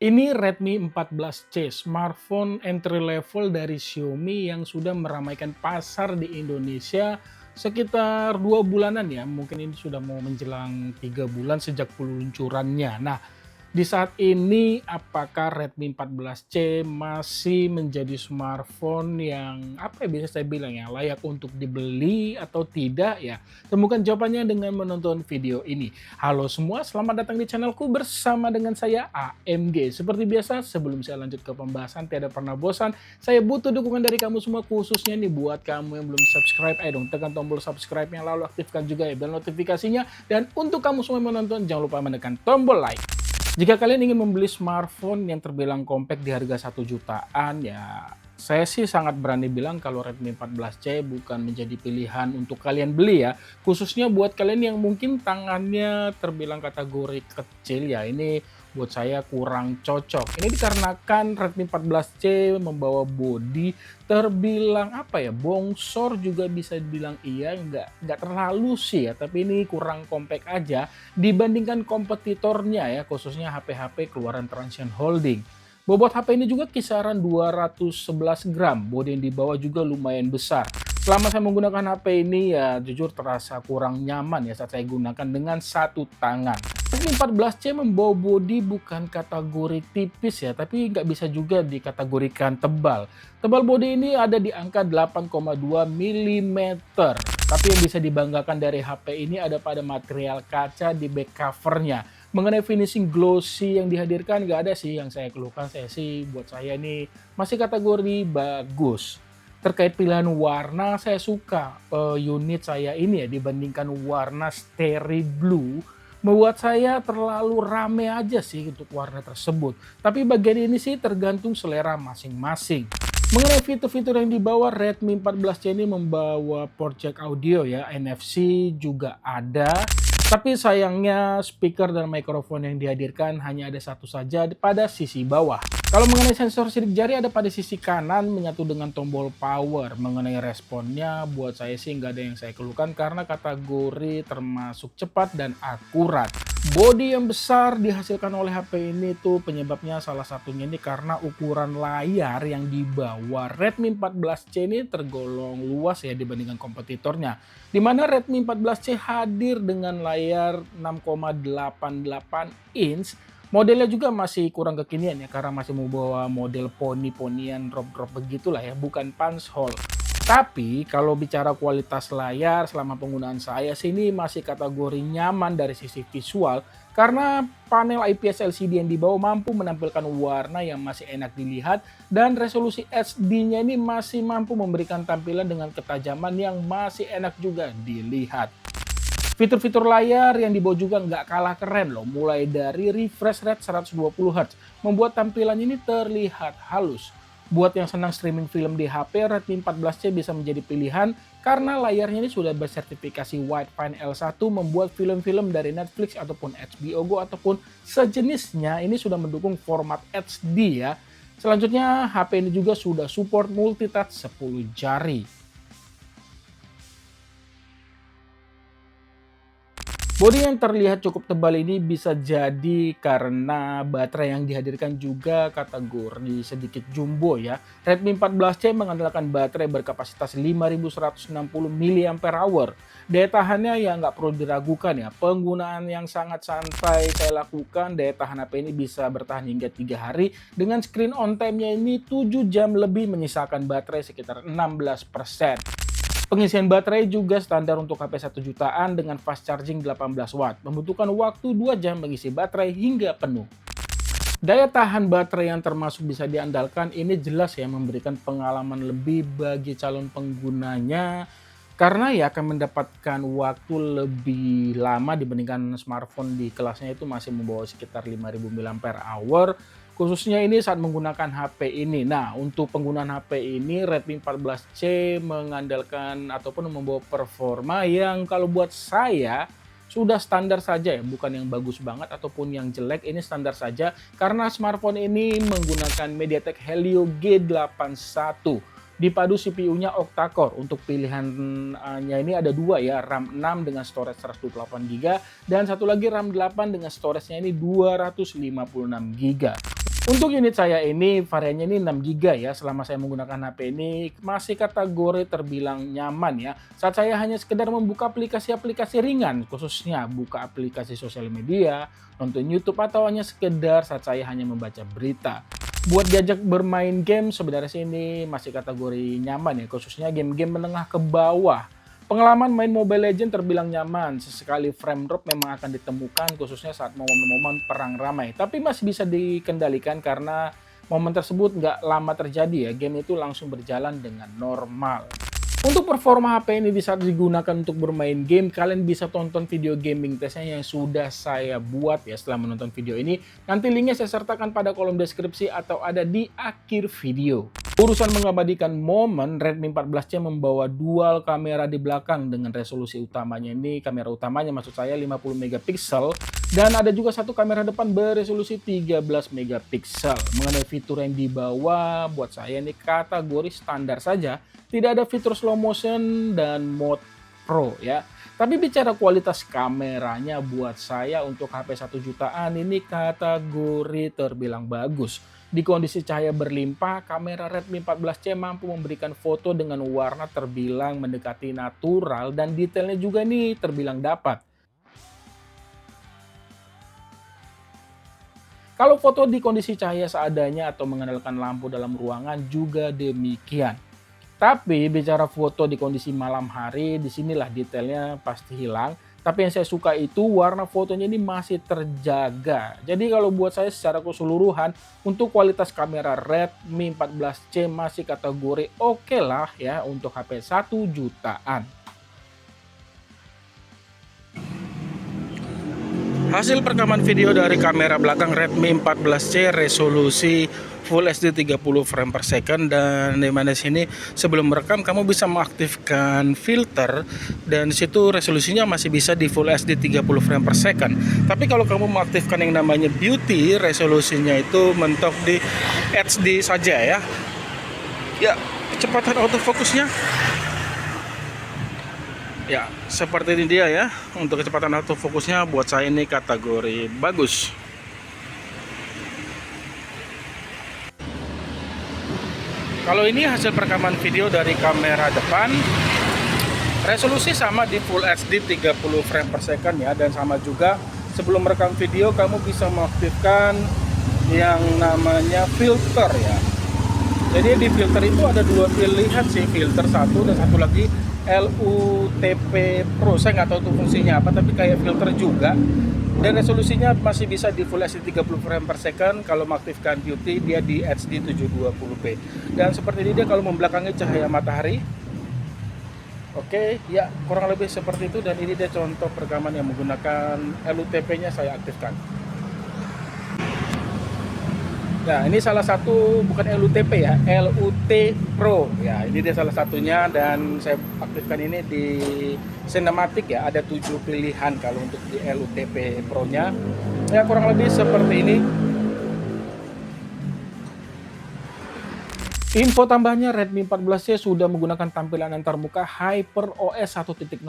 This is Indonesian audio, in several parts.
Ini Redmi 14C, smartphone entry level dari Xiaomi yang sudah meramaikan pasar di Indonesia sekitar 2 bulanan ya, mungkin ini sudah mau menjelang 3 bulan sejak peluncurannya. Nah, di saat ini apakah Redmi 14C masih menjadi smartphone yang apa ya bisa saya bilang ya, layak untuk dibeli atau tidak ya? Temukan jawabannya dengan menonton video ini. Halo semua, selamat datang di channelku bersama dengan saya AMG. Seperti biasa, sebelum saya lanjut ke pembahasan tiada pernah bosan, saya butuh dukungan dari kamu semua khususnya nih buat kamu yang belum subscribe, ayo dong tekan tombol subscribe-nya lalu aktifkan juga ya bel notifikasinya dan untuk kamu semua yang menonton jangan lupa menekan tombol like. Jika kalian ingin membeli smartphone yang terbilang compact di harga 1 jutaan, ya saya sih sangat berani bilang kalau Redmi 14C bukan menjadi pilihan untuk kalian beli ya. Khususnya buat kalian yang mungkin tangannya terbilang kategori kecil ya, ini buat saya kurang cocok. Ini dikarenakan Redmi 14C membawa bodi terbilang apa ya, bongsor juga bisa dibilang iya, nggak terlalu sih ya, tapi ini kurang compact aja dibandingkan kompetitornya ya, khususnya HP-HP keluaran Transsion Holding. Bobot HP ini juga kisaran 211 gram, bodi yang dibawa juga lumayan besar. Selama saya menggunakan HP ini ya jujur terasa kurang nyaman ya saat saya gunakan dengan satu tangan. Redmi 14C membawa bodi bukan kategori tipis ya, tapi nggak bisa juga dikategorikan tebal. Tebal bodi ini ada di angka 8,2 mm. Tapi yang bisa dibanggakan dari HP ini ada pada material kaca di back covernya. Mengenai finishing glossy yang dihadirkan nggak ada sih yang saya keluhkan, saya sih buat saya ini masih kategori bagus. Terkait pilihan warna, saya suka unit saya ini ya dibandingkan warna Starry Blue. Membuat saya terlalu rame aja sih untuk warna tersebut. Tapi bagian ini sih tergantung selera masing-masing. Mengenai fitur-fitur yang dibawa, Redmi 14C ini membawa port jack audio ya, NFC juga ada. Tapi sayangnya speaker dan mikrofon yang dihadirkan hanya ada satu saja pada sisi bawah. Kalau mengenai sensor sidik jari ada pada sisi kanan menyatu dengan tombol power. Mengenai responnya buat saya sih nggak ada yang saya keluhkan karena kategori termasuk cepat dan akurat. Bodi yang besar dihasilkan oleh HP ini tuh penyebabnya salah satunya ini karena ukuran layar yang dibawa Redmi 14C ini tergolong luas ya dibandingkan kompetitornya. Di mana Redmi 14C hadir dengan layar 6,88 inch. Modelnya juga masih kurang kekinian ya karena masih membawa model poni-ponian drop-drop begitulah ya, bukan punch hole. Tapi kalau bicara kualitas layar selama penggunaan saya sih ini masih kategori nyaman dari sisi visual karena panel IPS LCD yang dibawa mampu menampilkan warna yang masih enak dilihat dan resolusi HD-nya ini masih mampu memberikan tampilan dengan ketajaman yang masih enak juga dilihat. Fitur-fitur layar yang dibawa juga nggak kalah keren loh, mulai dari refresh rate 120 Hz, membuat tampilan ini terlihat halus. Buat yang senang streaming film di HP, Redmi 14C bisa menjadi pilihan karena layarnya ini sudah bersertifikasi Widefine L1 membuat film-film dari Netflix ataupun HBO Go ataupun sejenisnya ini sudah mendukung format HD ya. Selanjutnya HP ini juga sudah support multitouch 10 jari. Bodi yang terlihat cukup tebal ini bisa jadi karena baterai yang dihadirkan juga kategori sedikit jumbo ya. Redmi 14C mengandalkan baterai berkapasitas 5160 mAh. Daya tahannya ya nggak perlu diragukan ya. Penggunaan yang sangat santai saya lakukan, daya tahan HP ini bisa bertahan hingga 3 hari. Dengan screen on time-nya ini 7 jam lebih menyisakan baterai sekitar 16%. Pengisian baterai juga standar untuk HP 1 jutaan dengan fast charging 18 watt. Membutuhkan waktu 2 jam mengisi baterai hingga penuh. Daya tahan baterai yang termasuk bisa diandalkan ini jelas ya memberikan pengalaman lebih bagi calon penggunanya karena ya akan mendapatkan waktu lebih lama dibandingkan smartphone di kelasnya itu masih membawa sekitar 5000 mAh. Khususnya ini saat menggunakan HP ini. Nah, untuk penggunaan HP ini Redmi 14C mengandalkan ataupun membawa performa yang kalau buat saya sudah standar saja ya, bukan yang bagus banget ataupun yang jelek, ini standar saja karena smartphone ini menggunakan MediaTek Helio G81 dipadu CPU-nya octa-core. Untuk pilihannya ini ada dua ya, RAM 6 dengan storage 128 GB dan satu lagi RAM 8 dengan storage-nya ini 256 GB. Untuk unit saya ini variannya ini 6 GB ya. Selama saya menggunakan HP ini masih kategori terbilang nyaman ya. Saat saya hanya sekedar membuka aplikasi-aplikasi ringan, khususnya buka aplikasi sosial media, nonton YouTube, atau hanya sekedar saat saya hanya membaca berita. Buat diajak bermain game sebenarnya sih ini masih kategori nyaman ya, khususnya game-game menengah ke bawah. Pengalaman main Mobile Legends terbilang nyaman, sesekali frame drop memang akan ditemukan khususnya saat momen-momen perang ramai. Tapi masih bisa dikendalikan karena momen tersebut nggak lama terjadi ya, game itu langsung berjalan dengan normal. Untuk performa HP ini di saat digunakan untuk bermain game, kalian bisa tonton video gaming testnya yang sudah saya buat ya setelah menonton video ini. Nanti linknya saya sertakan pada kolom deskripsi atau ada di akhir video. Urusan mengabadikan momen, Redmi 14C membawa dual kamera di belakang dengan resolusi utamanya ini, kamera utamanya maksud saya 50 megapiksel, dan ada juga satu kamera depan beresolusi 13 megapiksel. Mengenai fitur yang dibawa, buat saya ini kategori standar saja. Tidak ada fitur slow motion dan mode pro ya. Tapi bicara kualitas kameranya buat saya untuk HP 1 jutaan ini kategori terbilang bagus. Di kondisi cahaya berlimpah, kamera Redmi 14C mampu memberikan foto dengan warna terbilang mendekati natural dan detailnya juga nih terbilang dapat. Kalau foto di kondisi cahaya seadanya atau mengandalkan lampu dalam ruangan juga demikian. Tapi bicara foto di kondisi malam hari, disinilah detailnya pasti hilang. Tapi yang saya suka itu warna fotonya ini masih terjaga. Jadi kalau buat saya secara keseluruhan, untuk kualitas kamera Redmi 14C masih kategori oke lah ya untuk HP 1 jutaan. Hasil perekaman video dari kamera belakang Redmi 14C resolusi Full HD 30 frame per second, dan di mana sini sebelum merekam kamu bisa mengaktifkan filter dan situ resolusinya masih bisa di Full HD 30 frame per second. Tapi kalau kamu mengaktifkan yang namanya beauty, resolusinya itu mentok di HD saja ya. Ya, kecepatan autofokusnya ya, seperti ini dia ya. Untuk kecepatan autofokusnya buat saya ini kategori bagus. Kalau ini hasil perekaman video dari kamera depan, resolusi sama di Full HD 30 frame per second ya, dan sama juga sebelum merekam video kamu bisa mengaktifkan yang namanya filter ya. Jadi di filter itu ada dua pilihan sih, filter satu dan satu lagi LUTP Pro. Saya nggak tahu itu fungsinya apa, tapi kayak filter juga. Dan resolusinya masih bisa di Full HD 30 frame per second. Kalau mengaktifkan beauty dia di HD 720p. Dan seperti ini dia kalau membelakangi cahaya matahari. Oke, ya kurang lebih seperti itu. Dan ini dia contoh perekaman yang menggunakan LUTP-nya saya aktifkan. Nah, ini salah satu, bukan LUTP ya, LUT Pro ya, ini dia salah satunya. Dan saya aktifkan ini di Cinematic ya, ada 7 pilihan kalau untuk di LUTP Pro nya ya, kurang lebih seperti ini. Info tambahnya, Redmi 14C sudah menggunakan tampilan antarmuka HyperOS 1.0.1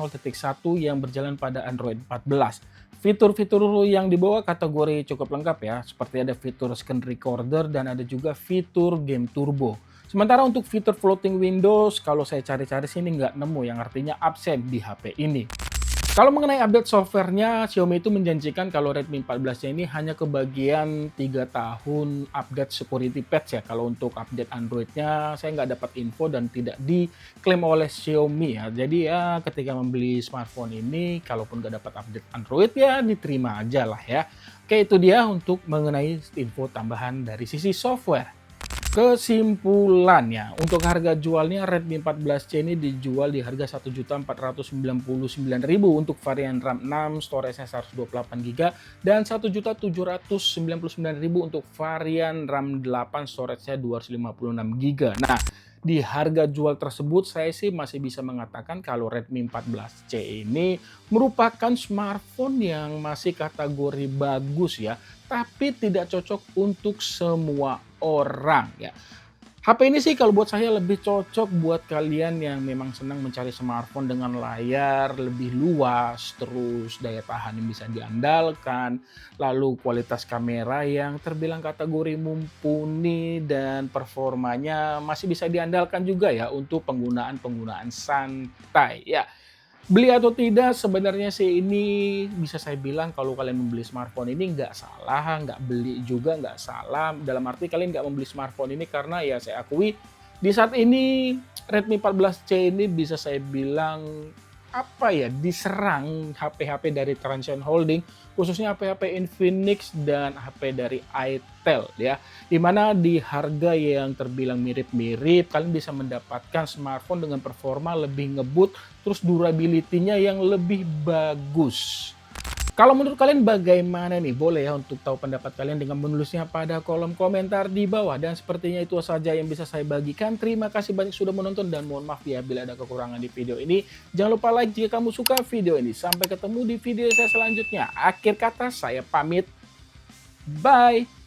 yang berjalan pada Android 14. Fitur-fitur yang dibawa kategori cukup lengkap ya, seperti ada fitur screen recorder dan ada juga fitur game turbo. Sementara untuk fitur floating windows, kalau saya cari-cari sini nggak nemu, yang artinya absen di HP ini. Kalau mengenai update softwarenya, Xiaomi itu menjanjikan kalau Redmi 14 ini hanya kebagian 3 tahun update security patch ya. Kalau untuk update Androidnya saya nggak dapat info dan tidak diklaim oleh Xiaomi ya. Jadi ya ketika membeli smartphone ini, kalaupun nggak dapat update Android ya diterima aja lah ya. Oke, itu dia untuk mengenai info tambahan dari sisi software. Kesimpulannya, untuk harga jualnya Redmi 14C ini dijual di harga Rp1.499.000 untuk varian RAM 6, storage-nya 128GB, dan Rp1.799.000 untuk varian RAM 8, storage-nya 256GB. Nah, di harga jual tersebut saya sih masih bisa mengatakan kalau Redmi 14C ini merupakan smartphone yang masih kategori bagus ya, tapi tidak cocok untuk semua orang ya. HP ini sih kalau buat saya lebih cocok buat kalian yang memang senang mencari smartphone dengan layar lebih luas, terus daya tahan yang bisa diandalkan, lalu kualitas kamera yang terbilang kategori mumpuni dan performanya masih bisa diandalkan juga ya untuk penggunaan-penggunaan santai. Ya, beli atau tidak sebenarnya sih ini bisa saya bilang kalau kalian membeli smartphone ini nggak salah, nggak beli juga nggak salah. Dalam arti kalian nggak membeli smartphone ini karena ya saya akui di saat ini Redmi 14C ini bisa saya bilang apa ya, diserang HP-HP dari Transsion Holding, khususnya HP-HP Infinix dan HP dari Itel ya. Di mana di harga yang terbilang mirip-mirip, kalian bisa mendapatkan smartphone dengan performa lebih ngebut, terus durability-nya yang lebih bagus. Kalau menurut kalian bagaimana nih? Boleh ya untuk tahu pendapat kalian dengan menulisnya pada kolom komentar di bawah. Dan sepertinya itu saja yang bisa saya bagikan. Terima kasih banyak sudah menonton dan mohon maaf ya bila ada kekurangan di video ini. Jangan lupa like jika kamu suka video ini. Sampai ketemu di video saya selanjutnya. Akhir kata saya pamit. Bye.